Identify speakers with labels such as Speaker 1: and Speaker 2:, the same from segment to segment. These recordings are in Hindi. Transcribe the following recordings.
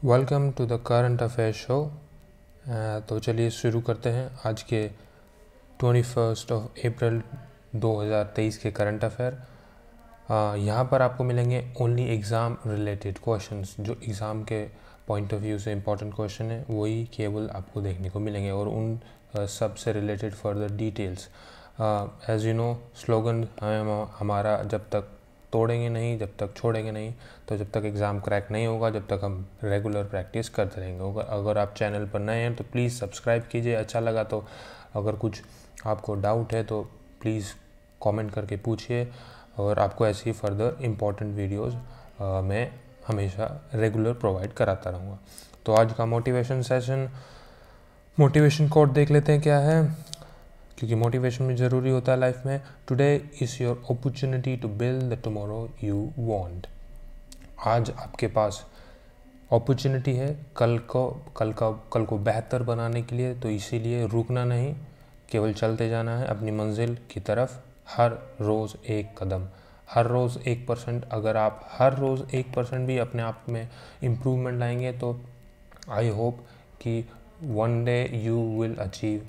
Speaker 1: Welcome to the current affair show. तो चलिए शुरू करते हैं आज के 21 अप्रैल 2023 के करंट अफेयर। यहाँ पर आपको मिलेंगे ओनली एग्ज़ाम रिलेटेड क्वेश्चंस, जो एग्ज़ाम के पॉइंट ऑफ व्यू से इम्पोर्टेंट क्वेश्चन है वही केवल आपको देखने को मिलेंगे, और उन सब से related further details. As you know slogan हमारा जब तक तोड़ेंगे नहीं, जब तक छोड़ेंगे नहीं, तो जब तक एग्ज़ाम क्रैक नहीं होगा, जब तक हम रेगुलर प्रैक्टिस करते रहेंगे। अगर आप चैनल पर नए हैं तो प्लीज़ सब्सक्राइब कीजिए, अच्छा लगा तो। अगर कुछ आपको डाउट है तो प्लीज़ कमेंट करके पूछिए, और आपको ऐसी फर्दर इम्पॉर्टेंट वीडियोस मैं हमेशा रेगुलर प्रोवाइड कराता रहूँगा। तो आज का मोटिवेशन सेशन, मोटिवेशन कोट देख लेते हैं क्या है, क्योंकि मोटिवेशन भी ज़रूरी होता है लाइफ में। Today is your opportunity to build the tomorrow you want. आज आपके पास अपॉर्चुनिटी है कल को बेहतर बनाने के लिए, तो इसीलिए रुकना नहीं, केवल चलते जाना है अपनी मंजिल की तरफ। हर रोज़ एक कदम, हर रोज़ 1%। अगर आप हर रोज़ 1% भी अपने आप में इम्प्रूवमेंट लाएंगे तो आई होप कि one day you will achieve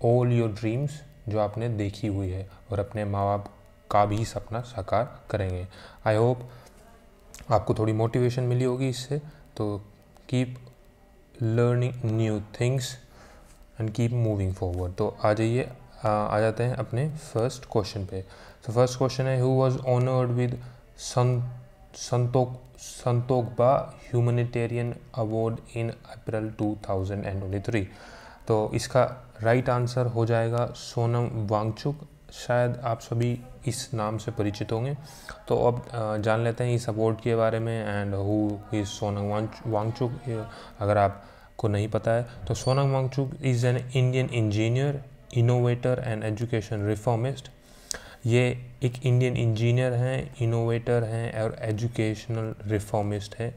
Speaker 1: all your dreams जो आपने देखी हुई है, और अपने माँ बाप का भी सपना साकार करेंगे। आई होप आपको थोड़ी मोटिवेशन मिली होगी इससे। तो keep learning new things and keep moving forward. तो आ जाते हैं अपने फर्स्ट क्वेश्चन पे। तो फर्स्ट क्वेश्चन है, who was honoured with Santokhba humanitarian award in April 2023। तो इसका राइट आंसर हो जाएगा सोनम वांगचुक। शायद आप सभी इस नाम से परिचित होंगे। तो अब जान लेते हैं इस अवार्ड के बारे में, and who is Sonam Wangchuk. अगर आपको नहीं पता है तो Sonam Wangchuk is an Indian engineer, innovator and education reformist. ये एक इंडियन इंजीनियर हैं, इनोवेटर हैं और एजुकेशनल रिफॉर्मिस्ट हैं।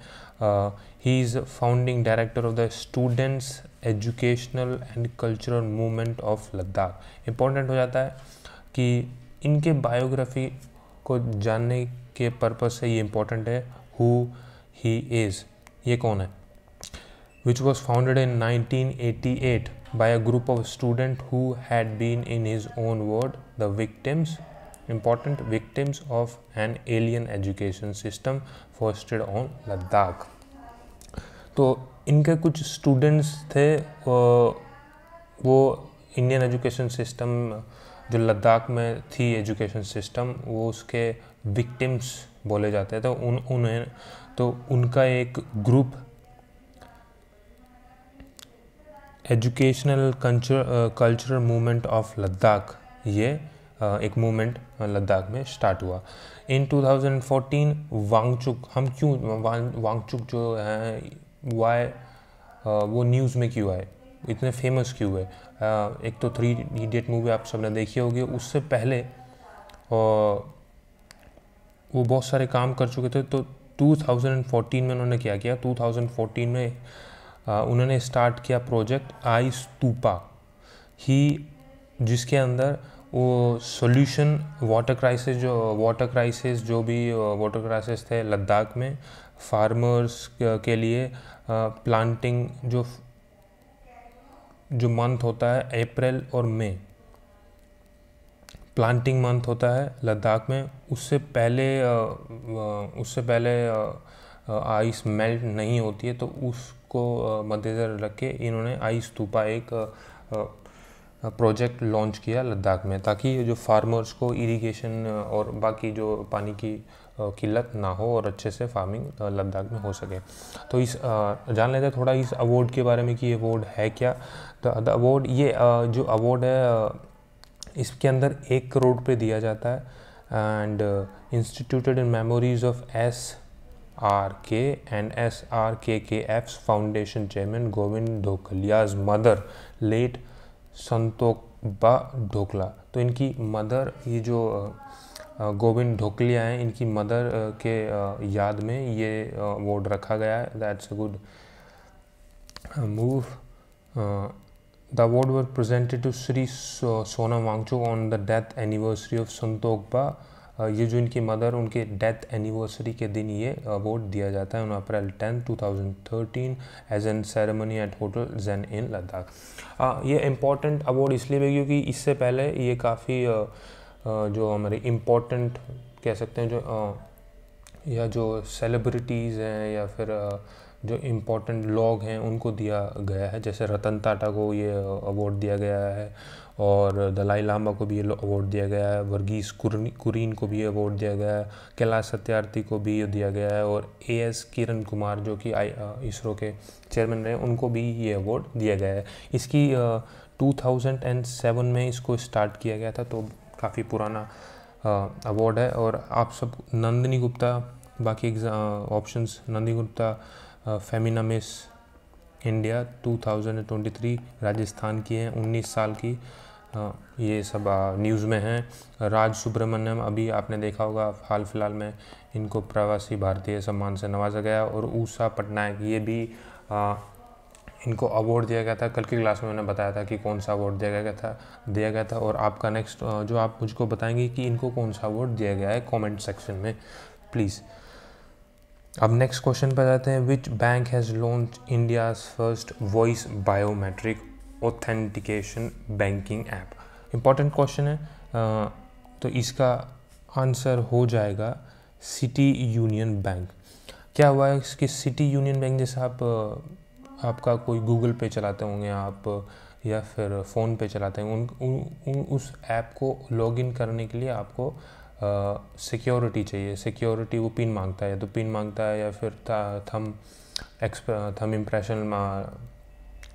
Speaker 1: He is founding director of the students educational and cultural movement of Ladakh. Important हो जाता है कि इनके बायोग्राफी को जानने के पर्पज़ से ये इम्पोर्टेंट है। हु ही इज़, ये कौन है। which was founded in 1988 by a group of students who had been, in his own word, the victims of an alien education system foisted on Ladakh। तो इनके कुछ स्टूडेंट्स थे, वो इंडियन एजुकेशन सिस्टम जो लद्दाख में थी, एजुकेशन सिस्टम, वो उसके विक्टिम्स बोले जाते थे। तो उनका एक group educational cultural movement of Ladakh, ये एक मूवमेंट लद्दाख में स्टार्ट हुआ इन 2014। वांगचुक, हम क्यों वांगचुक जो है वाई वो न्यूज़ में क्यों आए, इतने फेमस क्यों है। एक तो 3 इडियट मूवी आप सबने देखी होगी, उससे पहले वो बहुत सारे काम कर चुके थे। तो 2014 में उन्होंने क्या किया, 2014 में उन्होंने स्टार्ट किया प्रोजेक्ट आई स्तूपा ही, जिसके अंदर वो सॉल्यूशन वाटर क्राइसिस जो भी वाटर क्राइसिस थे लद्दाख में, फार्मर्स के लिए प्लांटिंग जो मंथ होता है अप्रैल और मई, प्लांटिंग मंथ होता है लद्दाख में, उससे पहले आइस मेल्ट नहीं होती है। तो उसको मद्देनज़र रख के इन्होंने आई स्तूपा एक प्रोजेक्ट लॉन्च किया लद्दाख में, ताकि जो फार्मर्स को इरिगेशन और बाकी जो पानी की किल्लत ना हो और अच्छे से फार्मिंग लद्दाख में हो सके। तो जान लेते हैं थोड़ा इस अवार्ड के बारे में कि ये अवार्ड है क्या। तो द अवार्ड, ये जो अवार्ड है इसके अंदर 1 करोड़ पे दिया जाता है, and instituted in memories of SRK and SRKKF's foundation chairman Govind Dholakia's mother late Santokhba ढोकला। तो इनकी मदर, ये जो गोविंद ढोकलिया हैं, इनकी मदर के याद में ये अवार्ड रखा गया है। That's a good move. The award was presented to Sri Sonam Wangchuk on the death anniversary of Santokba ये जो इनकी मदर, उनके डेथ एनिवर्सरी के दिन ये अवार्ड दिया जाता है, on April 10, 2013 as an ceremony at hotel Zen in Ladakh. ये इम्पॉर्टेंट अवार्ड इसलिए भी क्योंकि इससे पहले ये काफ़ी जो हमारे इम्पोर्टेंट कह सकते हैं या जो सेलिब्रिटीज़ हैं या फिर जो इम्पोर्टेंट लोग हैं उनको दिया गया है। जैसे रतन टाटा को ये अवार्ड दिया गया है, और दलाई लामा को भी ये अवार्ड दिया गया है, वर्गीस कुरीन को भी ये अवार्ड दिया गया है, कैलाश सत्यार्थी को भी ये दिया गया है, और AS किरण कुमार जो कि इसरो के चेयरमैन रहे, उनको भी ये अवार्ड दिया गया है। इसकी 2007 में इसको स्टार्ट किया गया था, तो काफ़ी पुराना अवार्ड है। और आप सब नंदिनी गुप्ता, बाकी options, Nandini Gupta Femina miss India 2023 Rajasthan की हैं, 19 साल की, ये सब न्यूज़ में हैं। राज सुब्रमण्यम, अभी आपने देखा होगा हाल फिलहाल में इनको प्रवासी भारतीय सम्मान से नवाजा गया, और उषा पटनायक, ये भी इनको अवार्ड दिया गया था। कल की क्लास में मैंने बताया था कि कौन सा अवार्ड दिया गया था। और आपका नेक्स्ट जो आप मुझको बताएंगे कि इनको कौन सा अवार्ड दिया गया है, कमेंट सेक्शन में प्लीज़। अब नेक्स्ट क्वेश्चन पर जाते हैं। Which bank has launch India's first voice biometric authentication banking app. Important question है, तो इसका आंसर हो जाएगा सिटी यूनियन बैंक। क्या हुआ है इसकी सिटी यूनियन बैंक, जैसे आपका कोई गूगल पे चलाते होंगे आप, या फिर फ़ोन पे चलाते हैं, उस ऐप को लॉगिन करने के लिए आपको सिक्योरिटी चाहिए। सिक्योरिटी वो पिन मांगता है, या तो पिन मांगता है या फिर थम इम्प्रेशन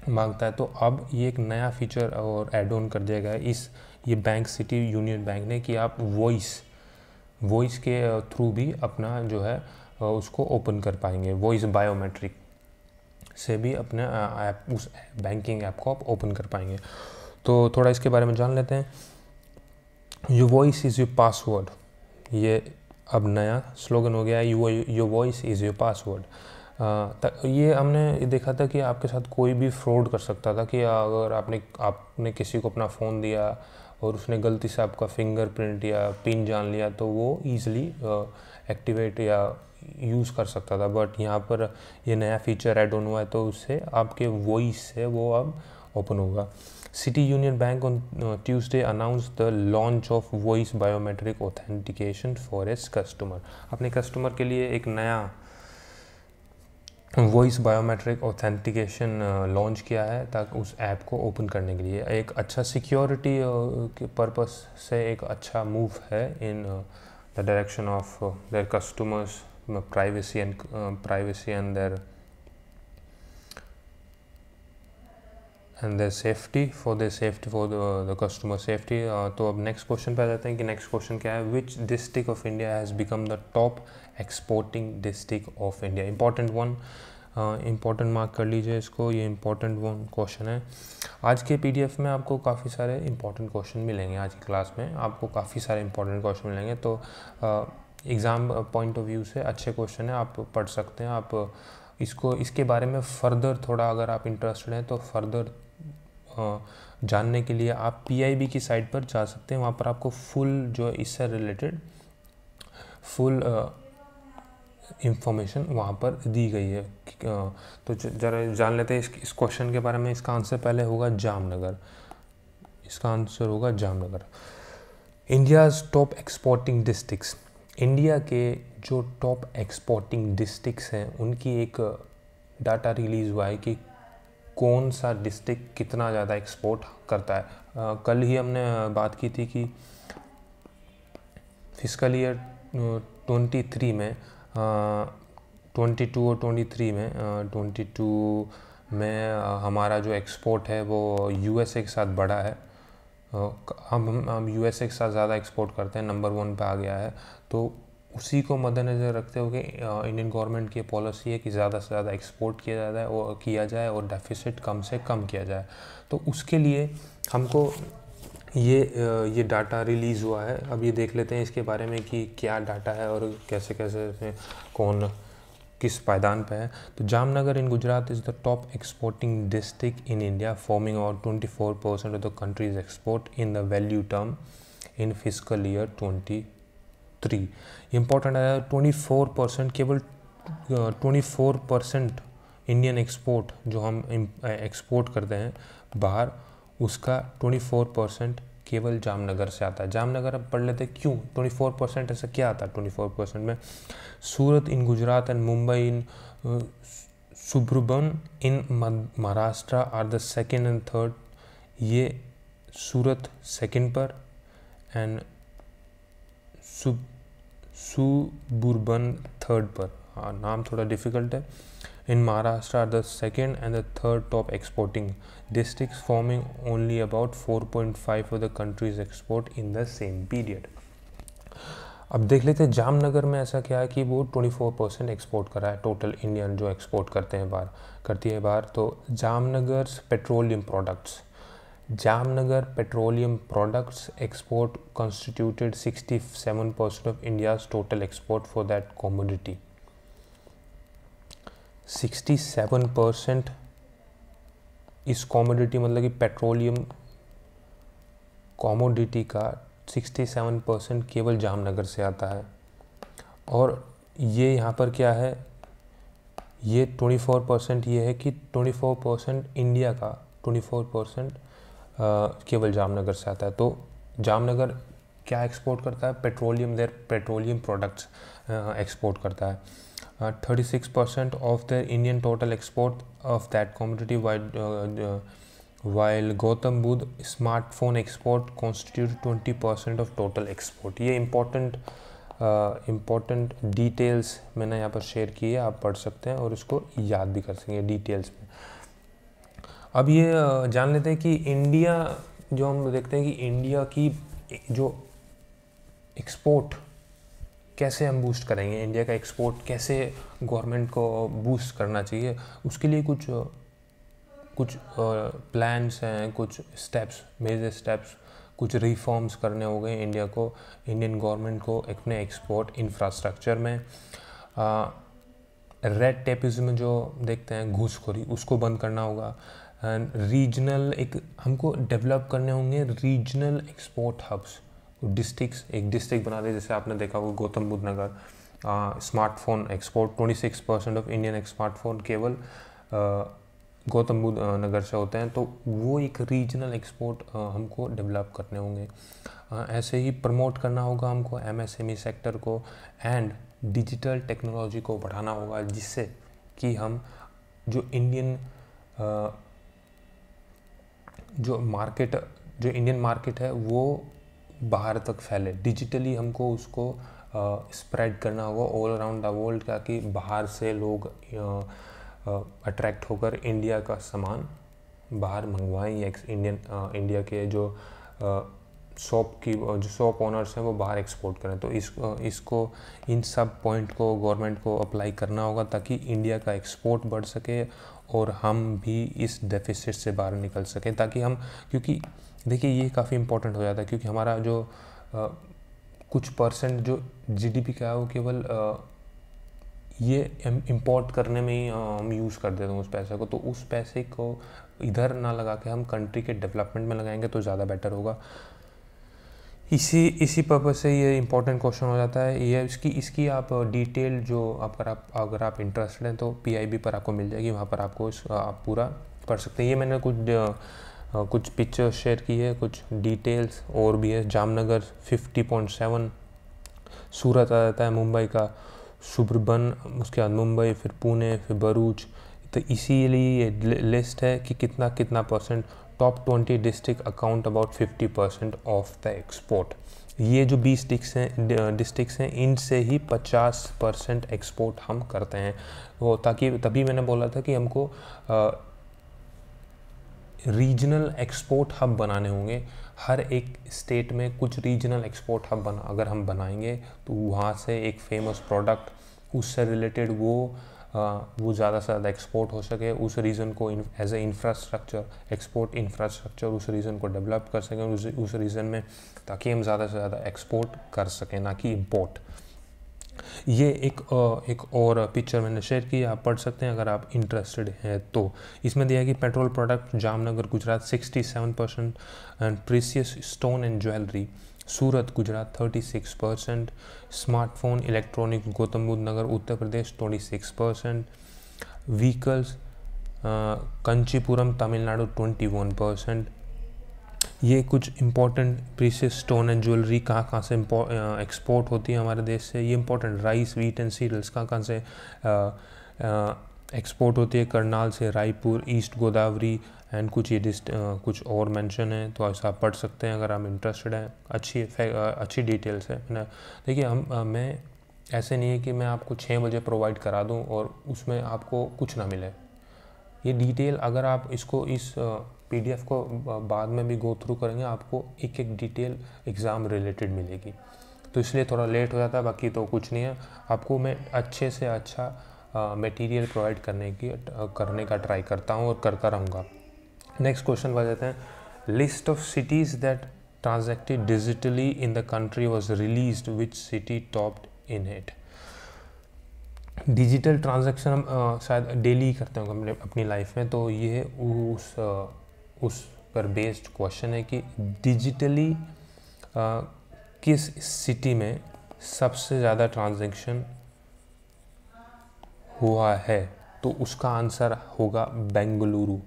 Speaker 1: मांगता है। तो अब ये एक नया फीचर और ऐड ऑन कर दिया गया है ये बैंक, सिटी यूनियन बैंक ने, कि आप वॉइस के थ्रू भी अपना जो है उसको ओपन कर पाएंगे। वॉइस बायोमेट्रिक से भी अपने ऐप, उस बैंकिंग ऐप को आप ओपन कर पाएंगे। तो थोड़ा इसके बारे में जान लेते हैं। Your voice is your password, ये अब नया स्लोगन हो गया है, your voice is your password. ये हमने देखा था कि आपके साथ कोई भी फ्रॉड कर सकता था, कि अगर आपने किसी को अपना फ़ोन दिया और उसने गलती से आपका फिंगरप्रिंट या पिन जान लिया, तो वो ईज़िली एक्टिवेट या यूज़ कर सकता था। बट यहाँ पर ये नया फीचर ऐड ऑन हुआ है, तो उससे आपके वॉइस से वो अब ओपन होगा। City union bank on Tuesday announce the launch of voice biometric authentication for its customer. अपने कस्टमर के लिए एक नया वॉइस बायोमेट्रिक ऑथेंटिकेशन लॉन्च किया है, ताकि उस ऐप को ओपन करने के लिए एक अच्छा सिक्योरिटी के पर्पस से एक अच्छा मूव है in the direction of their customers privacy and their safety for the customer safety। तो अब नेक्स्ट क्वेश्चन पे आ जाते हैं कि नेक्स्ट क्वेश्चन क्या है। Which district of India has become the top exporting district of India. Important mark कर लीजिए इसको, ये इम्पॉर्टेंट क्वेश्चन है। आज के PDF में आपको काफ़ी सारे इम्पॉर्टेंट क्वेश्चन मिलेंगे। आज की क्लास में आपको काफ़ी सारे इम्पॉर्टेंट क्वेश्चन मिलेंगे, तो एग्ज़ाम पॉइंट ऑफ व्यू से अच्छे क्वेश्चन है, आप पढ़ सकते हैं। आप इसके बारे में फर्दर थोड़ा अगर आप इंटरेस्टेड हैं, तो फर्दर जानने के लिए आप PIB की साइट पर जा सकते हैं। वहाँ पर आपको फुल जो इससे रिलेटेड फुल इंफॉर्मेशन वहाँ पर दी गई है। तो ज़रा जान लेते हैं इस क्वेश्चन के बारे में। इसका आंसर पहले होगा जामनगर। इसका आंसर होगा Jamnagar. India's top exporting districts. India के जो टॉप एक्सपोर्टिंग डिस्ट्रिक्ट्स हैं, उनकी एक डाटा रिलीज़ हुआ है कि कौन सा डिस्ट्रिक्ट कितना ज़्यादा एक्सपोर्ट करता है। कल ही हमने बात की थी कि फिस्कल ईयर 23 में 22 और 23 में 22 में हमारा जो एक्सपोर्ट है वो USA के साथ बढ़ा है। हम USA के साथ ज़्यादा एक्सपोर्ट करते हैं, नंबर 1 पे आ गया है। तो उसी को मद्देनज़र रखते हुए इंडियन गवर्नमेंट की पॉलिसी है कि ज़्यादा से ज़्यादा एक्सपोर्ट किया जाए और डेफिसिट कम से कम किया जाए। तो उसके लिए हमको ये डाटा रिलीज़ हुआ है। अब ये देख लेते हैं इसके बारे में कि क्या डाटा है और कैसे कैसे कौन किस पायदान पे है। तो Jamnagar in Gujarat is the top exporting district in India, forming about 24% of the country's export in the value term in fiscal year 23। 3 important है 24%, केवल 24% इंडियन एक्सपोर्ट जो हम एक्सपोर्ट करते हैं बाहर, उसका 24% केवल जामनगर से आता है। जामनगर अब पढ़ लेते क्यों 24%, ऐसा क्या आता है 24% में? Surat in Gujarat and Mumbai in suburban in Maharashtra are the second and third. ये सूरत सेकेंड पर एंड सुबुर्बन थर्ड पर। हाँ, नाम थोड़ा डिफ़िकल्ट है। In Maharashtra are the second and the third top exporting districts, forming only about 4.5 of the country's export in the same period। अब देख लेते हैं जामनगर में ऐसा क्या है कि वो 24% एक्सपोर्ट कर रहा है टोटल इंडियन जो एक्सपोर्ट करते हैं बाहर, करती है बाहर। तो Jamnagar petroleum products, Jamnagar petroleum products export constituted 67% of India's total export for that commodity। 67% इस कॉमोडिटी मतलब कि पेट्रोलियम कॉमोडिटी का 67% केवल जामनगर से आता है। और ये यहाँ पर क्या है, ये 24% ये है कि 24% इंडिया का 24% केवल जामनगर से आता है। तो जामनगर क्या एक्सपोर्ट करता है? Petroleum, there petroleum products export करता है। 36% of the Indian total export of that commodity, while Gautam Buddha smartphone export constitute 20% of total export। ये important details मैंने यहाँ पर शेयर की है, आप पढ़ सकते हैं और इसको याद भी कर सकेंगे डिटेल्स में। अब ये जान लेते हैं कि इंडिया, जो हम देखते हैं कि इंडिया की जो एक्सपोर्ट कैसे हम बूस्ट करेंगे, इंडिया का एक्सपोर्ट कैसे गवर्नमेंट को बूस्ट करना चाहिए, उसके लिए कुछ प्लान्स हैं, कुछ स्टेप्स, मेजर स्टेप्स, कुछ रिफॉर्म्स करने हो गए इंडिया को, इंडियन गवर्नमेंट को अपने एक्सपोर्ट इंफ्रास्ट्रक्चर में। रेड टेपिज्म जो देखते हैं, घूसखोरी, उसको बंद करना होगा। एंड रीजनल हमको डेवलप करने होंगे रीजनल एक्सपोर्ट हब्स, डिस्ट्रिक्ट्स, एक डिस्ट्रिक्ट बना दे, जैसे आपने देखा होगा Gautam Buddh Nagar. Smartphone export 26% of Indian smartphone केवल गौतम बुद्ध नगर से होते हैं। तो वो एक रीजनल एक्सपोर्ट हमको डेवलप करने होंगे। ऐसे ही प्रमोट करना होगा हमको MSME सेक्टर को, एंड डिजिटल टेक्नोलॉजी को बढ़ाना होगा, जिससे कि हम जो इंडियन इंडियन मार्केट है वो बाहर तक फैले। डिजिटली हमको उसको स्प्रेड करना होगा ऑल अराउंड द वर्ल्ड, ताकि बाहर से लोग अट्रैक्ट होकर इंडिया का सामान बाहर मंगवाएं, या इंडिया के जो शॉप ओनर्स हैं वो बाहर एक्सपोर्ट करें। तो इसको इन सब पॉइंट को गवर्नमेंट को अप्लाई करना होगा, ताकि इंडिया का एक्सपोर्ट बढ़ सके और हम भी इस डेफिसिट से बाहर निकल सकें। ताकि हम, क्योंकि देखिए ये काफ़ी इम्पोर्टेंट हो जाता है, क्योंकि हमारा जो कुछ परसेंट जो GDP का है वो केवल ये इंपोर्ट करने में ही हम यूज़ कर देते हैं उस पैसे को। तो उस पैसे को इधर ना लगा के हम कंट्री के डेवलपमेंट में लगाएंगे तो ज़्यादा बेटर होगा। इसी पर्पज़ से ये इम्पोर्टेंट क्वेश्चन हो जाता है। ये इसकी आप डिटेल जो अगर आप इंटरेस्टेड हैं तो PIB पर आपको मिल जाएगी, वहाँ पर आपको आप पूरा पढ़ सकते हैं। ये मैंने कुछ पिक्चर शेयर की है, कुछ डिटेल्स और भी है। जामनगर 50.7, सूरत आ जाता है मुंबई का, सुब्रबन, उसके बाद मुंबई, फिर पुणे, फिर भरूच। तो इसीलिए ये लिस्ट है कि कितना percent. Top 20 district account about 50% of the export. ये जो 20 डिस्ट्रिक्ट्स हैं इनसे ही 50% एक्सपोर्ट हम करते हैं। वो तभी मैंने बोला था कि हमको रीजनल एक्सपोर्ट हब बनाने होंगे। हर एक स्टेट में कुछ रीजनल एक्सपोर्ट हब अगर हम बनाएंगे तो वहाँ से एक फेमस प्रोडक्ट उससे रिलेटेड वो ज़्यादा से ज़्यादा एक्सपोर्ट हो सके, उस रीजन को as a infrastructure, export infrastructure उस रीजन को डेवलप कर सकें उस रीजन में, ताकि हम ज़्यादा से ज़्यादा एक्सपोर्ट कर सकें, ना कि इंपोर्ट। ये एक और पिक्चर मैंने शेयर की, आप पढ़ सकते हैं अगर आप इंटरेस्टेड हैं तो। इसमें दिया है कि petrol product Jamnagar Gujarat 67% and precious stone and jewellery Surat Gujarat 36%, smartphone electronic Gautam Buddh Nagar Uttar Pradesh 26%, vehicles Kanchipuram Tamil Nadu 21%। ये कुछ important precious stone and jewellery कहाँ से एक्सपोर्ट होती है हमारे देश से, ये important rice wheat and cereals कहाँ से एक्सपोर्ट होती है, करनाल से, रायपुर, ईस्ट गोदावरी एंड कुछ ये कुछ और मेंशन है, तो ऐसा आप पढ़ सकते हैं अगर आप इंटरेस्टेड हैं। अच्छी डिटेल्स है ना। देखिए मैं ऐसे नहीं है कि मैं आपको 6 बजे प्रोवाइड करा दूं और उसमें आपको कुछ ना मिले। ये डिटेल अगर आप इसको इस PDF को बाद में भी गो थ्रू करेंगे, आपको एक एक डिटेल एग्ज़ाम रिलेटेड मिलेगी, तो इसलिए थोड़ा लेट हो जाता है, बाकी तो कुछ नहीं है। आपको मैं अच्छे से अच्छा मटेरियल प्रोवाइड करने का ट्राई करता हूँ और करता रहूँगा। नेक्स्ट क्वेश्चन बढ़ जाते हैं। List of cities that transacted digitally in the country was released, which city topped in it. Digital transaction हम शायद डेली करते होंगे अपनी लाइफ में, तो ये उस पर बेस्ड क्वेश्चन है कि डिजिटली किस सिटी में सबसे ज़्यादा ट्रांजैक्शन हुआ है, तो उसका आंसर होगा बेंगलुरु।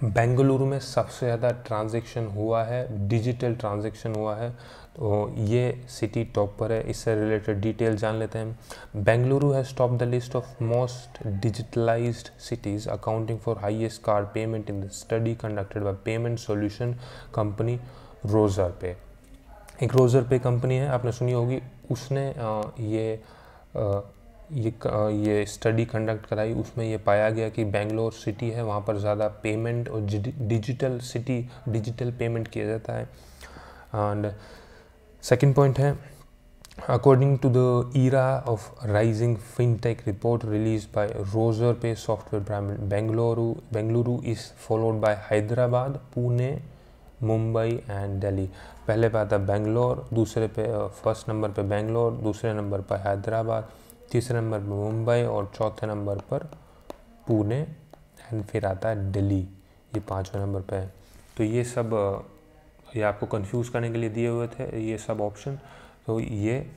Speaker 1: बेंगलुरु में सबसे ज़्यादा ट्रांजैक्शन हुआ है, डिजिटल ट्रांजैक्शन हुआ है, तो ये सिटी टॉप पर है। इससे रिलेटेड डिटेल जान लेते हैं। Bengaluru has top the list of most digitalised cities accounting for highest card payment in the study conducted by payment solution company Roger पे। एक रोजर पे कंपनी है, आपने सुनी होगी, उसने ये स्टडी कंडक्ट कराई। उसमें ये पाया गया कि बेंगलोर सिटी है, वहाँ पर ज़्यादा पेमेंट और डिजिटल पेमेंट किया जाता है। एंड सेकंड पॉइंट है, according to the era of rising fintech report release by Razorpay software Bengaluru is followed by Hyderabad, Pune, Mumbai and Delhi. पहले पे आता है बेंगलोर, दूसरे पे फर्स्ट नंबर पे बेंगलोर, दूसरे नंबर पर हैदराबाद, तीसरे नंबर पर मुंबई और चौथे नंबर पर पुणे एंड फिर आता है दिल्ली, ये 5वें नंबर पे है। तो ये सब ये आपको कंफ्यूज करने के लिए दिए हुए थे ये सब ऑप्शन। तो ये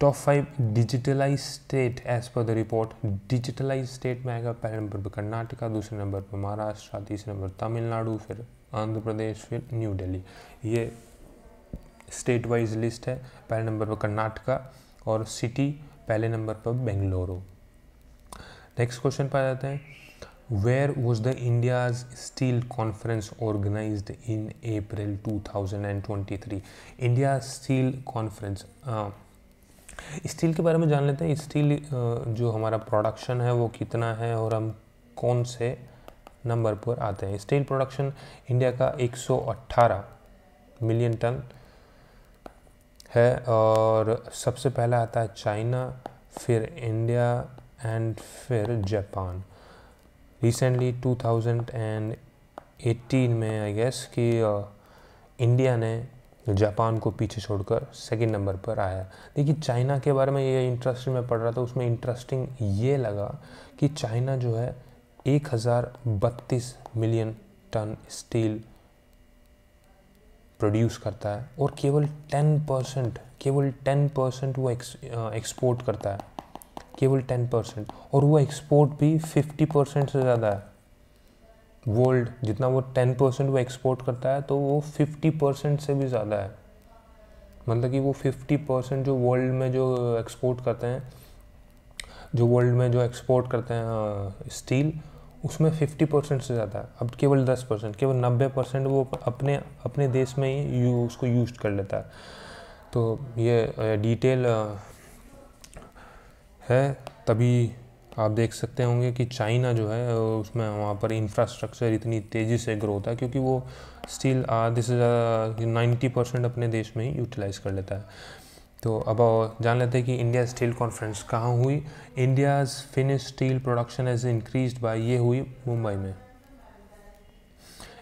Speaker 1: top 5 digitalise state as per the report. Digitalise state में आएगा पहले नंबर पर कर्नाटका, दूसरे नंबर पर महाराष्ट्र, तीसरे नंबर तमिलनाडु, फिर आंध्र प्रदेश, फिर न्यू दिल्ली। ये स्टेट वाइज लिस्ट है। पहले नंबर पर कर्नाटका और सिटी पहले नंबर पर बेंगलुरु। नेक्स्ट क्वेश्चन पर आ जाते हैं। Where was the India's steel conference organised in April 2023। India steel conference, steel के बारे में जान लेते हैं। स्टील जो हमारा प्रोडक्शन है वो कितना है और हम कौन से नंबर पर आते हैं। स्टील प्रोडक्शन इंडिया का 118 मिलियन टन है और सबसे पहला आता है चाइना, फिर इंडिया एंड फिर जापान। रिसेंटली 2018 में आई गेस कि इंडिया ने जापान को पीछे छोड़कर सेकंड नंबर पर आया। देखिए चाइना के बारे में ये इंटरेस्टिंग मैं पढ़ रहा था, उसमें इंटरेस्टिंग ये लगा कि चाइना जो है 1032 मिलियन टन स्टील प्रोड्यूस करता है और केवल 10% वो एक्सपोर्ट करता है, केवल 10%, और वो एक्सपोर्ट भी 50% से ज़्यादा है। वर्ल्ड जितना वो 10% वो एक्सपोर्ट करता है तो वो 50% से भी ज़्यादा है। मतलब कि वो 50% जो वर्ल्ड में जो एक्सपोर्ट करते हैं स्टील, उसमें 50% से ज़्यादा है। अब केवल 10%, केवल 90% वो अपने देश में ही उसको यूज कर लेता है। तो ये डिटेल है, तभी आप देख सकते होंगे कि चाइना जो है उसमें वहाँ पर इंफ्रास्ट्रक्चर इतनी तेज़ी से ग्रो होता है, क्योंकि वो स्टील आधे से ज़्यादा 90% अपने देश में ही यूटिलाइज़ कर लेता है। तो अब जान लेते हैं कि इंडिया स्टील कॉन्फ्रेंस कहाँ हुई। India's finish steel production has increased by, ये हुई मुंबई में।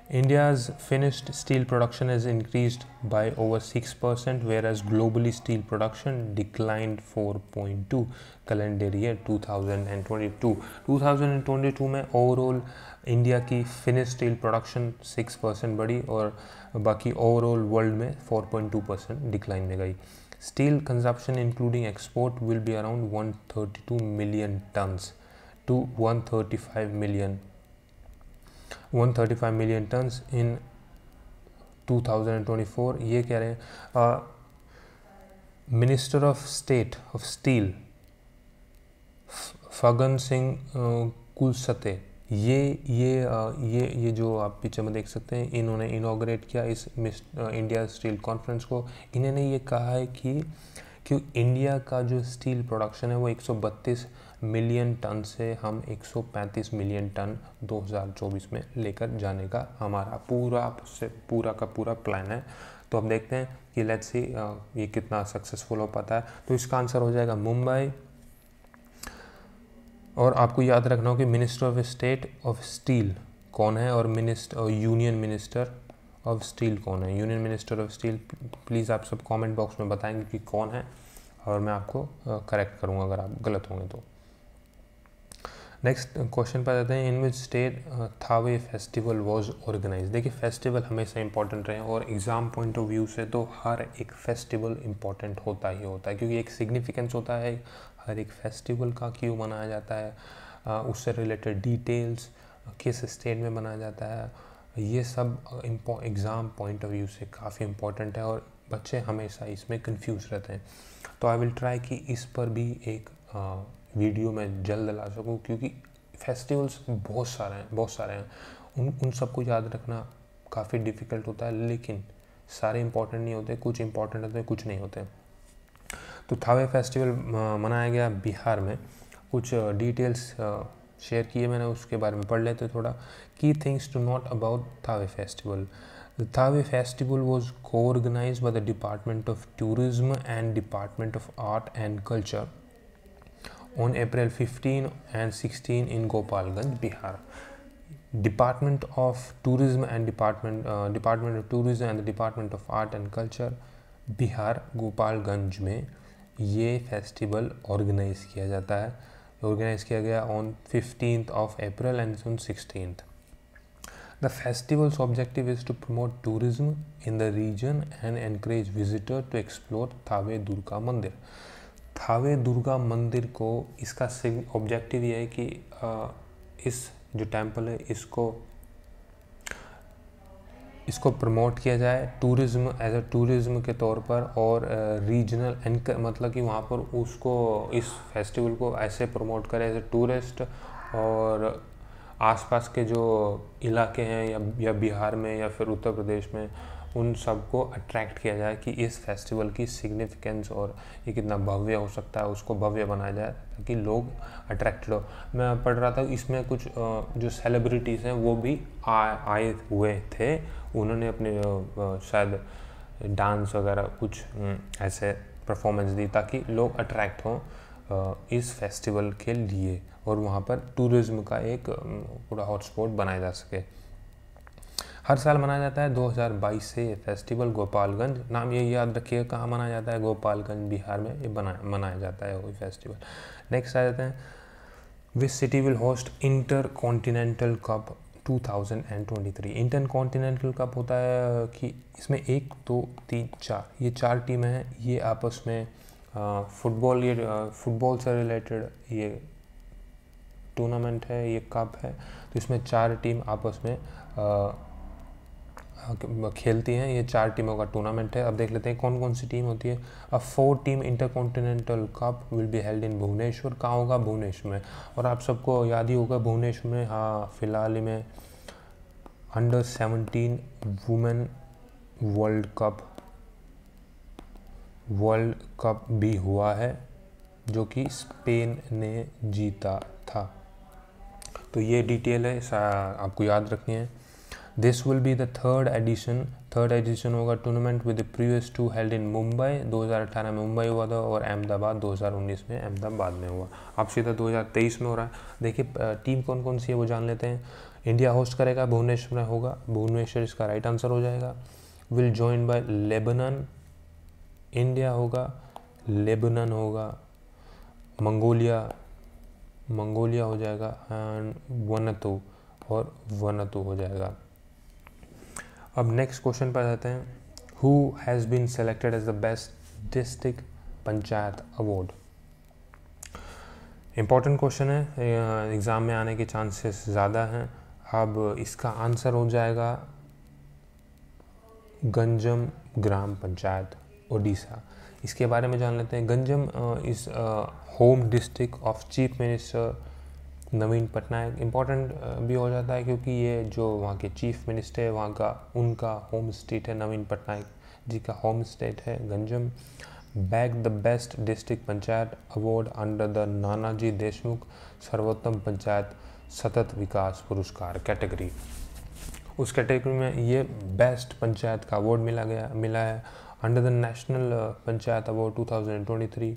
Speaker 1: India's finished steel production has increased by over 6%, whereas globally steel production declined 4.2 calendar year 2022. 2022 में ओवरऑल इंडिया की फिनिश स्टील प्रोडक्शन 6% बढ़ी और बाकी ओवरऑल वर्ल्ड में 4.2% डिक्लाइन में गई. Steel consumption including export will be around 132 million tons to 135 million tons in 2024. ये कह रहे हैं minister of state of steel Faggan Singh Kulaste ये जो आप पीछे में देख सकते हैं, इन्होंने इनॉग्रेट किया इस इंडिया स्टील कॉन्फ्रेंस को. इन्होंने ये कहा है कि इंडिया का जो स्टील प्रोडक्शन है वो 132 मिलियन टन से हम 135 मिलियन टन 2024 में लेकर जाने का हमारा पूरा का पूरा प्लान है. तो अब देखते हैं कि लेट्स सी ये कितना सक्सेसफुल हो पाता है. तो इसका आंसर हो जाएगा मुंबई. और आपको याद रखना हो कि minister of state of steel कौन है और यूनियन मिनिस्टर ऑफ स्टील कौन है. Union minister of steel please आप सब कमेंट बॉक्स में बताएंगे कि कौन है और मैं आपको करेक्ट करूँगा अगर आप गलत होंगे तो. नेक्स्ट क्वेश्चन पर आते हैं. In which state Thawe festival was organise. देखिए फेस्टिवल हमेशा इंपॉर्टेंट रहे और एग्ज़ाम पॉइंट ऑफ व्यू से तो हर एक फेस्टिवल इंपॉर्टेंट होता ही होता है, क्योंकि एक सिग्निफिकेंस होता है हर एक फेस्टिवल का, क्यों मनाया जाता है, उससे रिलेटेड डिटेल्स, किस स्टेट में मनाया जाता है, ये सब एग्ज़ाम पॉइंट ऑफ व्यू से काफ़ी इंपॉर्टेंट है और बच्चे हमेशा इसमें कंफ्यूज रहते हैं. तो आई विल ट्राई कि इस पर भी एक वीडियो में जल्द ला सकूं, क्योंकि फेस्टिवल्स बहुत सारे हैं. उन सबको याद रखना काफ़ी डिफ़िकल्ट होता है, लेकिन सारे इंपॉर्टेंट नहीं होते, कुछ इंपॉर्टेंट होते हैं, कुछ नहीं होते. तो थावे फेस्टिवल मनाया गया बिहार में. कुछ डिटेल्स शेयर किए मैंने, उसके बारे में पढ़ लेते थोड़ा. Key things to note about Thawe festival. The Thawe festival was co-organized by the Department of Tourism and Department of Art and Culture on April 15 and 16 in Gopalganj, Bihar. Department of Tourism and Department of Tourism and the Department of Art and Culture, Bihar Gopalganj में ये फेस्टिवल ऑर्गेनाइज किया जाता है. ऑर्गेनाइज किया गया on 15th of April and on 16th. The festival's objective is to promote tourism in the region and encourage visitors to explore Thawe Durga मंदिर. थावे दुर्गा मंदिर को इसका ऑब्जेक्टिव ये है कि इस जो टेम्पल है इसको प्रमोट किया जाए टूरिज़्म एज अ टूरिज़्म के तौर पर, और रीजनल मतलब कि वहाँ पर उसको इस फेस्टिवल को ऐसे प्रमोट करें एज ए टूरिस्ट, और आसपास के जो इलाके हैं या बिहार में या फिर उत्तर प्रदेश में उन सबको अट्रैक्ट किया जाए कि इस फेस्टिवल की सिग्निफिकेंस और ये कितना भव्य हो सकता है, उसको भव्य बनाया जाए ताकि लोग अट्रैक्टेड हो. मैं पढ़ रहा था इसमें कुछ जो सेलिब्रिटीज़ हैं वो भी आए हुए थे. उन्होंने अपने शायद डांस वगैरह कुछ ऐसे परफॉर्मेंस दी ताकि लोग अट्रैक्ट हों इस फेस्टिवल के लिए और वहाँ पर टूरिज़्म का एक पूरा हॉटस्पॉट बनाया जा सके. हर साल मनाया जाता है 2022 से ये फेस्टिवल. गोपालगंज नाम ये याद रखिएगा, कहाँ मनाया जाता है, गोपालगंज बिहार में ये मनाया जाता है वही फेस्टिवल. नेक्स्ट आ जाते हैं. Which city will host inter continental cup 2023. Inter continental cup होता है कि इसमें 1 2 3 4 ये 4 टीमें हैं. ये आपस में फुटबॉल से रिलेटेड ये टूर्नामेंट है, ये कप है. तो इसमें 4 टीम आपस में खेलती हैं. ये 4 टीमों का टूर्नामेंट है. अब देख लेते हैं कौन कौन सी टीम होती है. 4 team intercontinental cup will be held in Bhubaneswar. कहाँ होगा, भुवनेश्वर में. और आप सबको याद ही होगा भुवनेश्वर में फिलहाल में अंडर 17 वुमेन वर्ल्ड कप भी हुआ है जो कि स्पेन ने जीता था. तो ये डिटेल है, आपको याद रखनी है. This will be the third edition होगा tournament with the previous two held in Mumbai. 2018 में मुंबई हुआ था और अहमदाबाद 2019 में अहमदाबाद में हुआ। अब सीधा 2023 में हो रहा है। देखिए टीम कौन कौन सी है वो जान लेते हैं। इंडिया होस्ट करेगा, भुवनेश्वर में होगा, भुवनेश्वर इसका राइट आंसर हो जाएगा। Will join by Lebanon, India होगा, लेबनान होगा, मंगोलिया हो जाएगा एंड वनतु और वनतु हो जाएगा। अब नेक्स्ट क्वेश्चन पर आते हैं। Who has been selected as the best district panchayat award. Important question है, एग्ज़ाम में आने के चांसेस ज़्यादा हैं। अब इसका आंसर हो जाएगा गंजम ग्राम पंचायत ओडिशा। इसके बारे में जान लेते हैं। Ganjam is home district of chief minister Naveen Patnaik. Important भी हो जाता है क्योंकि ये जो वहाँ के चीफ मिनिस्टर है वहाँ का उनका होम स्टेट है, नवीन पटनायक जी का होम स्टेट है Ganjam. Bag the best district panchayat award under the Nanaji Deshmukh Sarvottam panchayat सतत विकास पुरस्कार कैटेगरी। उस कैटेगरी में ये बेस्ट पंचायत का अवार्ड मिला है under the national panchayat award 2023।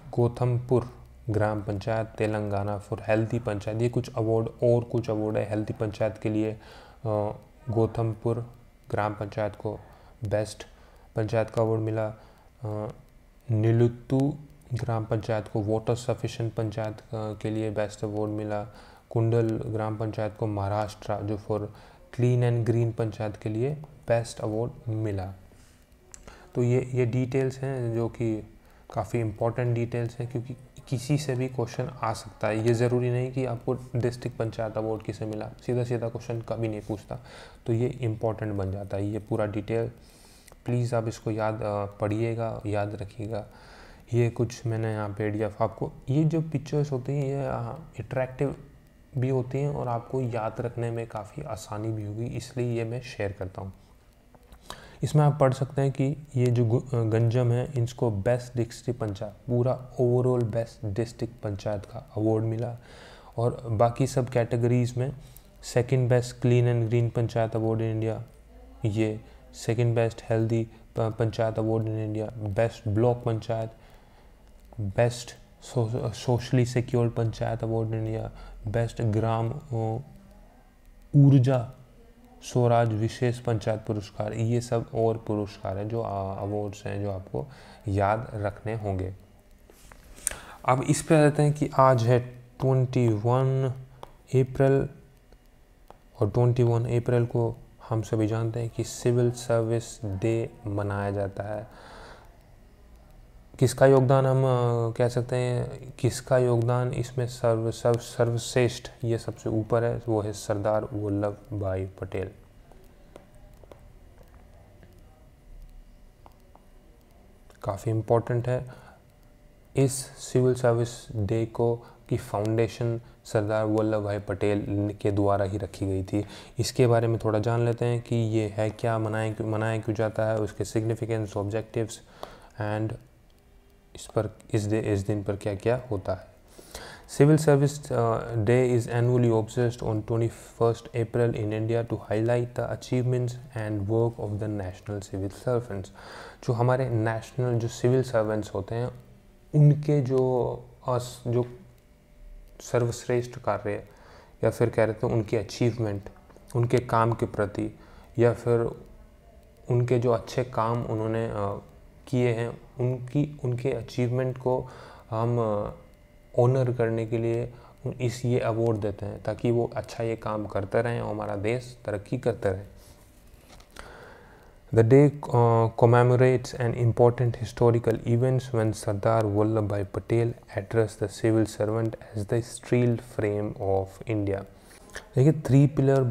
Speaker 1: Gautampur Gram panchayat Telangana for healthy panchayat. ये कुछ अवार्ड है हेल्थी पंचायत के लिए। गौतमपुर ग्राम पंचायत को बेस्ट पंचायत का अवार्ड मिला। नीलुत्तु ग्राम पंचायत को वाटर सफिशिएंट पंचायत के लिए बेस्ट अवार्ड मिला। कुंडल ग्राम पंचायत को महाराष्ट्र जो for clean and green panchayat के लिए बेस्ट अवार्ड मिला। तो ये डिटेल्स हैं जो कि काफ़ी इम्पोर्टेंट डिटेल्स हैं क्योंकि किसी से भी क्वेश्चन आ सकता है। ये ज़रूरी नहीं कि आपको डिस्ट्रिक्ट पंचायत अवार्ड किसे मिला, सीधा क्वेश्चन कभी नहीं पूछता। तो ये इम्पोर्टेंट बन जाता है ये पूरा डिटेल। प्लीज़ आप इसको पढ़िएगा, याद रखिएगा। ये कुछ मैंने यहाँ पे PDF आपको, ये जो पिक्चर्स होती हैं ये अट्रैक्टिव भी होती हैं और आपको याद रखने में काफ़ी आसानी भी होगी, इसलिए ये मैं शेयर करता हूँ। इसमें आप पढ़ सकते हैं कि ये जो गंजम है इसको बेस्ट डिस्ट्रिक्ट पंचायत, पूरा ओवरऑल बेस्ट डिस्ट्रिक्ट पंचायत का अवार्ड मिला। और बाकी सब कैटेगरीज़ में second best clean and green panchayat award in India, ये second best healthy panchayat award in India, best block panchayat, best socially secured panchayat award in India, best Gram Urja Swaraj विशेष पंचायत पुरस्कार। ये सब और पुरस्कार हैं जो अवार्ड्स हैं जो आपको याद रखने होंगे। अब इस पे आते हैं कि आज है 21 अप्रैल और 21 अप्रैल को हम सभी जानते हैं कि सिविल सर्विस डे मनाया जाता है। किसका योगदान हम कह सकते हैं, किसका योगदान इसमें सर्वश्रेष्ठ ये सबसे ऊपर है, वो है सरदार वल्लभ भाई पटेल। काफ़ी इम्पोर्टेंट है। इस सिविल सर्विस डे को की फाउंडेशन सरदार वल्लभ भाई पटेल के द्वारा ही रखी गई थी। इसके बारे में थोड़ा जान लेते हैं कि ये है क्या, मनाया क्यों जाता है, उसके सिग्निफिकेंस, ऑब्जेक्टिव्स एंड इस दिन पर क्या क्या होता है। Civil service day is annually observed on 21 April in India to highlight the achievements and work of the national civil servants. जो हमारे नेशनल जो सिविल सर्वेंट्स होते हैं उनके जो सर्वश्रेष्ठ कार्य या फिर कह रहे थे उनकी अचीवमेंट, उनके काम के प्रति या फिर उनके जो अच्छे काम उन्होंने किए हैं उनके अचीवमेंट को हम ऑनर करने के लिए ये अवार्ड देते हैं ताकि वो अच्छा ये काम करते रहें और हमारा देश तरक्की करते रहे। The day commemorates an important historical events when Sardar Vallabhbhai Patel addressed the civil servant as the steel frame of India। देखिए थ्री पिलर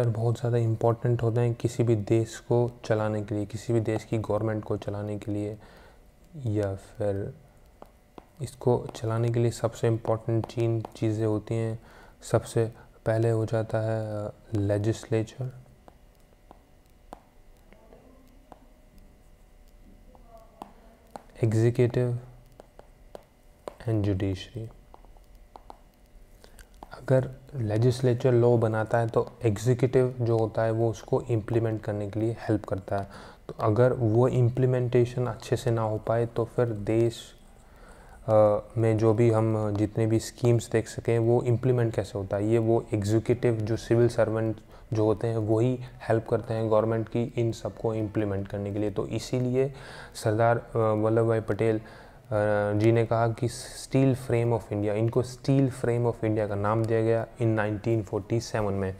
Speaker 1: बहुत ज़्यादा इम्पोर्टेंट होते हैं किसी भी देश को चलाने के लिए, किसी भी देश की गवर्नमेंट को चलाने के लिए या फिर इसको चलाने के लिए सबसे इम्पोर्टेंट चीज़ें होती हैं। सबसे पहले हो जाता है लेजिस्लेचर, एग्जीक्यूटिव एंड जुडिशरी। अगर लेजिस्लेचर लॉ बनाता है तो एग्जीक्यूटिव जो होता है वो उसको इम्प्लीमेंट करने के लिए हेल्प करता है। तो अगर वो इम्प्लीमेंटेशन अच्छे से ना हो पाए तो फिर देश में जो भी हम जितने भी स्कीम्स देख सकें वो इम्प्लीमेंट कैसे होता है, ये वो एग्जीक्यूटिव जो सिविल सर्वेंट जो होते हैं वही हेल्प करते हैं गवर्नमेंट की इन सबको इम्प्लीमेंट करने के लिए। तो इसीलिए सरदार वल्लभ भाई पटेल जी ने कहा कि स्टील फ्रेम ऑफ इंडिया, इनको स्टील फ्रेम ऑफ इंडिया का नाम दिया गया इन 1947 में।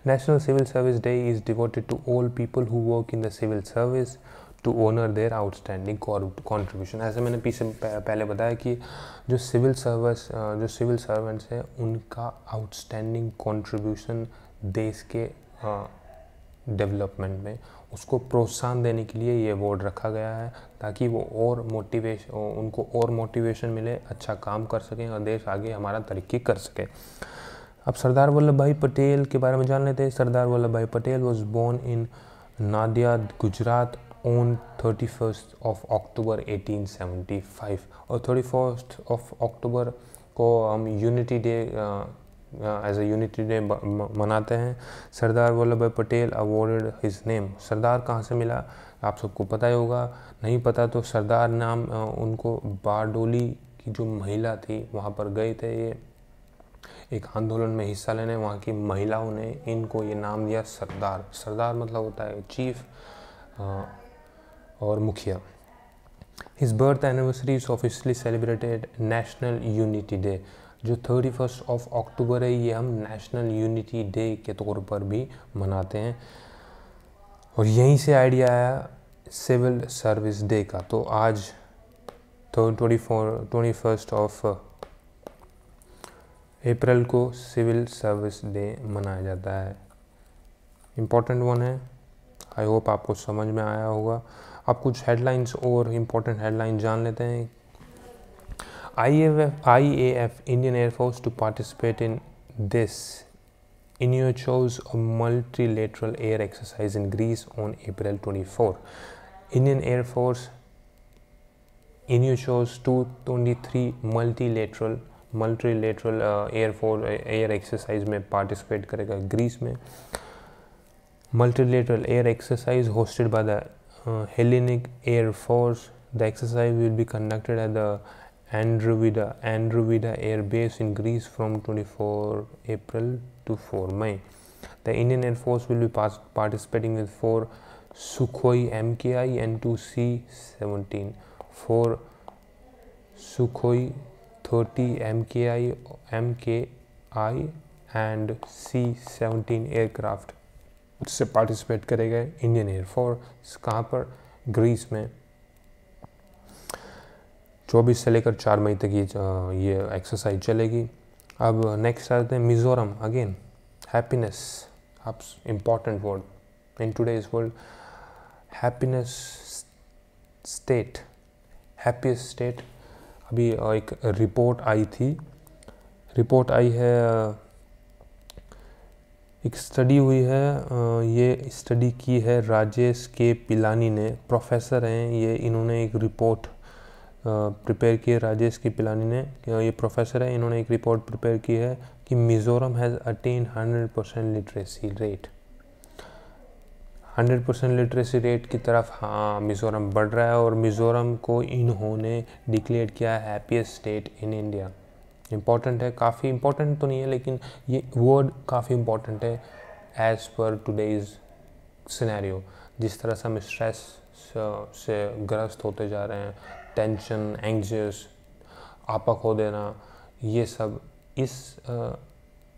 Speaker 1: National civil service day is devoted to all people who work in the civil service to honour their outstanding contribution. ऐसे मैंने पहले बताया कि जो सिविल सर्वेंट्स हैं उनका आउटस्टैंडिंग कॉन्ट्रीब्यूशन देश के डेवलपमेंट में उसको प्रोत्साहन देने के लिए ये अवार्ड रखा गया है, ताकि वो उनको और मोटिवेशन मिले, अच्छा काम कर सकें और देश आगे हमारा तरक्की कर सके। अब सरदार वल्लभ भाई पटेल के बारे में जान लेते हैं। सरदार वल्लभ भाई Patel was born in Nadiad, Gujarat on 31st of October 1875 और 31st of October को हम unity day as a unity day मनाते हैं। सरदार वल्लभ भाई Patel awarded his name. Sardar कहाँ से मिला आप सबको पता ही होगा, नहीं पता तो सरदार नाम उनको बारडोली की जो महिला थी वहाँ पर गए थे, ये एक आंदोलन में हिस्सा लेने, वहाँ की महिलाओं ने इनको ये नाम दिया सरदार। सरदार मतलब होता है चीफ और मुखिया। His birth anniversary is officially celebrated national unity day. जो 31 ऑफ अक्टूबर है ये हम नेशनल यूनिटी डे के तौर पर भी मनाते हैं और यहीं से आइडिया आया सिविल सर्विस डे का। तो आज 21 ऑफ अप्रैल को सिविल सर्विस डे मनाया जाता है। इम्पोर्टेंट वन है, आई होप आपको समझ में आया होगा। अब कुछ हेडलाइंस और इम्पोर्टेंट हेडलाइन जान लेते हैं। IAF Indian Air Force to participate in this INEO chose a multilateral air exercise in Greece on April 24. Indian Air Force INEO chose 223 multilateral air exercise में participate करेगा ग्रीस में। Multilateral air exercise hosted by the Hellenic Air Force. The exercise will be conducted at the Androvida Air Base in Greece from 24 April to 4 May. The Indian Air Force will be participating with 4 Sukhoi MKI and 2 C-17, 4 Sukhoi 30 MKI and C-17 aircraft उससे पार्टिसिपेट करेगा इंडियन एयरफोर्स। कहाँ पर? ग्रीस में। 24 से लेकर 4 मई तक ये एक्सरसाइज चलेगी। अब नेक्स्ट आते हैं मिज़ोरम। अगेन हैप्पीनेस, आप important word in today's world. Happiness state, happiest state. अभी एक रिपोर्ट आई है, एक स्टडी हुई है, ये स्टडी की है राजेश के पिलानी ने, प्रोफेसर हैं ये। इन्होंने एक रिपोर्ट प्रिपेयर की है, राजेश के पिलानी ने, ये प्रोफेसर है, इन्होंने एक रिपोर्ट प्रिपेयर की है कि Mizoram has attain 100% literacy rate. 100% literacy rate की तरफ हाँ मिज़ोरम बढ़ रहा है और मिज़ोरम को इन्होंने डिक्लेयर किया है happiest state in India. Important है, काफ़ी इम्पॉर्टेंट तो नहीं है लेकिन ये वर्ड काफ़ी इम्पॉर्टेंट है एज़ पर टुडेज़ सिनेरियो। जिस तरह से हम स्ट्रेस से ग्रस्त होते जा रहे हैं, टेंशन, एंग्जियस, आपा खो देना, ये सब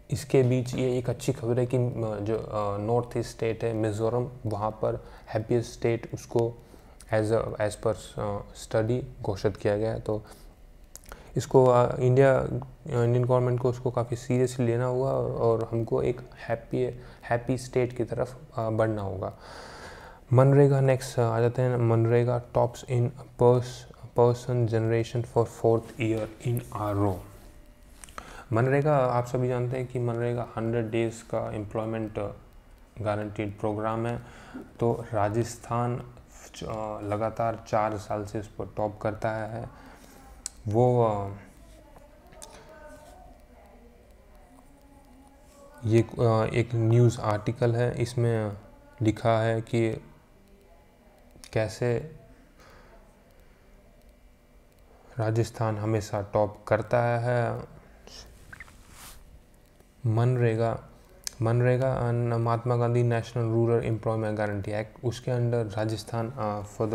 Speaker 1: इसके बीच ये एक अच्छी खबर है कि जो नॉर्थ ईस्ट स्टेट है मिज़ोरम, वहाँ पर हैप्पीएस्ट स्टेट उसको एज पर स्टडी घोषित किया गया है। तो इसको इंडियन गवर्नमेंट को उसको काफ़ी सीरियसली लेना होगा और हमको एक हैप्पी स्टेट की तरफ बढ़ना होगा। मनरेगा नेक्स्ट आ जाते हैं। मनरेगा tops in person generation for 4th year in a row. मनरेगा आप सभी जानते हैं कि मनरेगा 100 डेज़ का एम्प्लॉयमेंट गारंटीड प्रोग्राम है। तो राजस्थान लगातार 4 साल से इस पर टॉप करता है। वो ये एक न्यूज़ आर्टिकल है, इसमें लिखा है कि कैसे राजस्थान हमेशा टॉप करता है। मनरेगा and Mahatma Gandhi national rural employment guarantee act, उसके अंडर Rajasthan for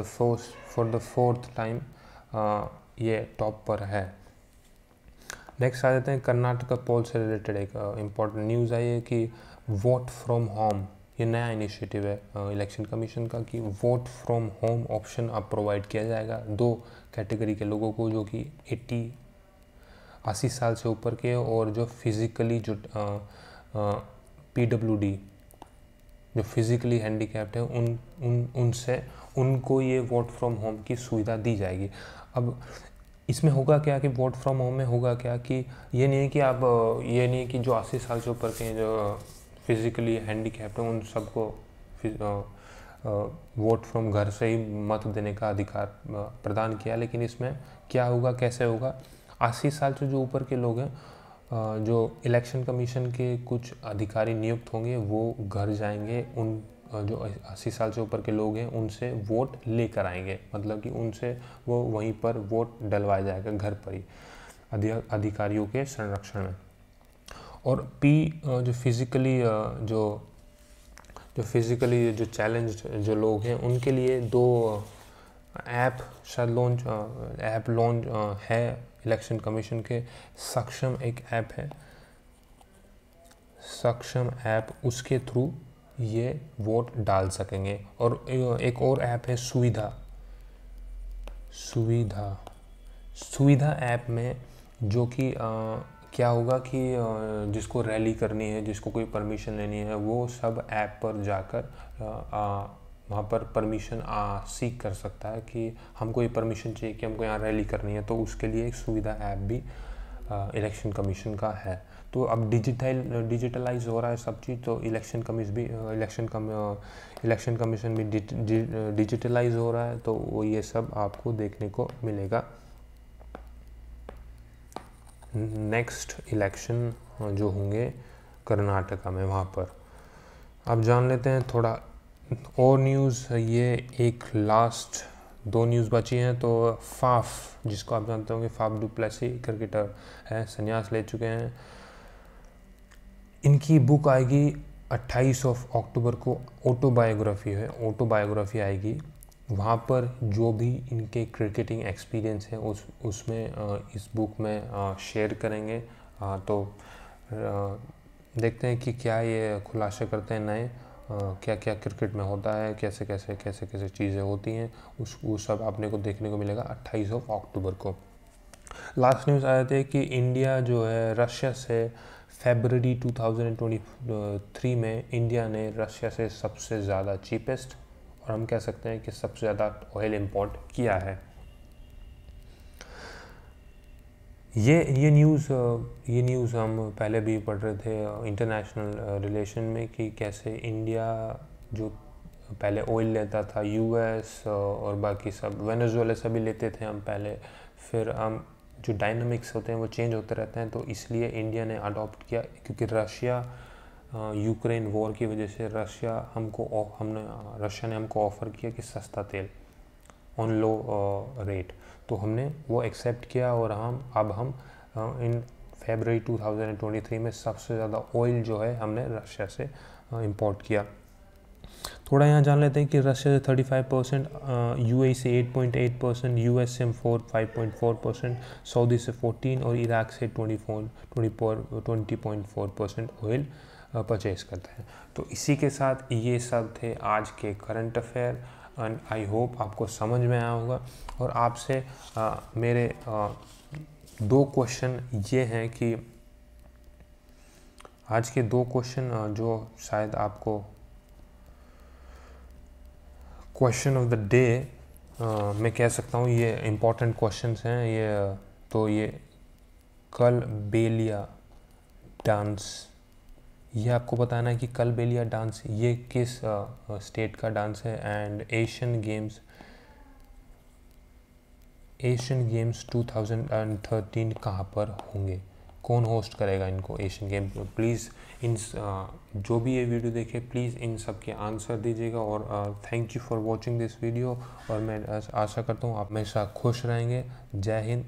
Speaker 1: the fourth time ये टॉप पर है। नेक्स्ट आ जाते हैं कर्नाटका पोल से रिलेटेड एक इम्पॉर्टेंट न्यूज़ आई है कि वोट फ्रॉम होम, ये नया इनिशिएटिव है इलेक्शन कमीशन का कि वोट फ्रॉम होम ऑप्शन अब प्रोवाइड किया जाएगा 2 कैटेगरी के लोगों को, जो कि 80 साल से ऊपर के और जो फिज़िकली जो PWD जो फिज़िकली हैंडीकैप्ड है उनको ये वोट फ्रॉम होम की सुविधा दी जाएगी। अब इसमें होगा क्या कि वोट फ्रॉम होम में होगा क्या कि ये नहीं है कि जो 80 साल से ऊपर के जो फिज़िकली हैंडीकैप्ड हैं उन सबको वोट फ्रॉम घर से ही मत देने का अधिकार प्रदान किया, लेकिन इसमें क्या होगा, कैसे होगा, 80 साल से जो ऊपर के लोग हैं, जो इलेक्शन कमीशन के कुछ अधिकारी नियुक्त होंगे वो घर जाएंगे, उन जो 80 साल से ऊपर के लोग हैं उनसे वोट लेकर आएंगे, मतलब कि उनसे वो वहीं पर वोट डलवाया जाएगा घर पर ही अधिकारियों के संरक्षण में। और जो फिज़िकली जो चैलेंज जो लोग हैं उनके लिए 2 ऐप शायद लॉन्च है इलेक्शन कमीशन के। सक्षम एक ऐप है, सक्षम ऐप, उसके थ्रू ये वोट डाल सकेंगे। और एक और ऐप है सुविधा ऐप में, जो कि क्या होगा कि जिसको रैली करनी है, जिसको कोई परमिशन लेनी है, वो सब ऐप पर जाकर वहाँ पर परमिशन सीख कर सकता है कि हमको ये परमिशन चाहिए कि हमको यहाँ रैली करनी है, तो उसके लिए एक सुविधा ऐप भी इलेक्शन कमीशन का है। तो अब डिजिटलाइज हो रहा है सब चीज़, तो इलेक्शन कमीशन भी डिजिटलाइज हो रहा है, तो वो ये सब आपको देखने को मिलेगा। नेक्स्ट इलेक्शन जो होंगे कर्नाटका में, वहाँ पर अब जान लेते हैं थोड़ा और न्यूज़। ये एक लास्ट 2 न्यूज़ बची हैं। तो फाफ, जिसको आप जानते होंगे, फाफ डू प्लेसी क्रिकेटर है, संन्यास ले चुके हैं। इनकी बुक आएगी 28 अक्टूबर को, ऑटोबायोग्राफी आएगी। वहाँ पर जो भी इनके क्रिकेटिंग एक्सपीरियंस है उसमें इस बुक में शेयर करेंगे। तो देखते हैं कि क्या ये खुलासा करते हैं नए, क्या क्या क्रिकेट में होता है, कैसे चीज़ें होती हैं, वो सब आपने को देखने को मिलेगा 28 अक्टूबर को। लास्ट न्यूज़ आया था कि इंडिया जो है रशिया से फरवरी 2023 में इंडिया ने रशिया से सबसे ज़्यादा चीपेस्ट, और हम कह सकते हैं कि सबसे ज़्यादा ऑयल इंपोर्ट किया है। ये न्यूज़ हम पहले भी पढ़ रहे थे इंटरनेशनल रिलेशन में कि कैसे इंडिया जो पहले ऑयल लेता था यूएस और बाकी सब वेनेजुएला से भी लेते थे हम पहले, फिर हम जो डायनामिक्स होते हैं वो चेंज होते रहते हैं, तो इसलिए इंडिया ने अडॉप्ट किया, क्योंकि रशिया यूक्रेन वॉर की वजह से रशिया ने हमको ऑफ़र किया कि सस्ता तेल ऑन लो रेट, तो हमने वो एक्सेप्ट किया। और हम इन फरवरी 2023 में सबसे ज़्यादा ऑयल जो है हमने रशिया से इंपोर्ट किया। थोड़ा यहाँ जान लेते हैं कि रशिया से 35%, यूएई से 8.8%, यूएस से 5.4%, सऊदी से 14% और इराक से 20.4% ऑयल परचेज करते हैं। तो इसी के साथ ये सब थे आज के current affair, and I hope आपको समझ में आया होगा। और आपसे मेरे 2 क्वेश्चन ये हैं कि आज के 2 क्वेश्चन जो शायद आपको क्वेश्चन ऑफ द डे मैं कह सकता हूँ, ये इम्पॉर्टेंट क्वेश्चंस हैं। ये कलबेलिया डांस, ये आपको बताना है कि कलबेलिया डांस ये किस स्टेट का डांस है, एंड एशियन गेम्स 2013 कहाँ पर होंगे। कौन होस्ट करेगा इनको एशियन गेम में। प्लीज़ इन जो भी ये वीडियो देखे प्लीज़ इन सब के आंसर दीजिएगा। और thank you for watching this video. और मैं आशा करता हूँ आप हमेशा खुश रहेंगे। जय हिंद,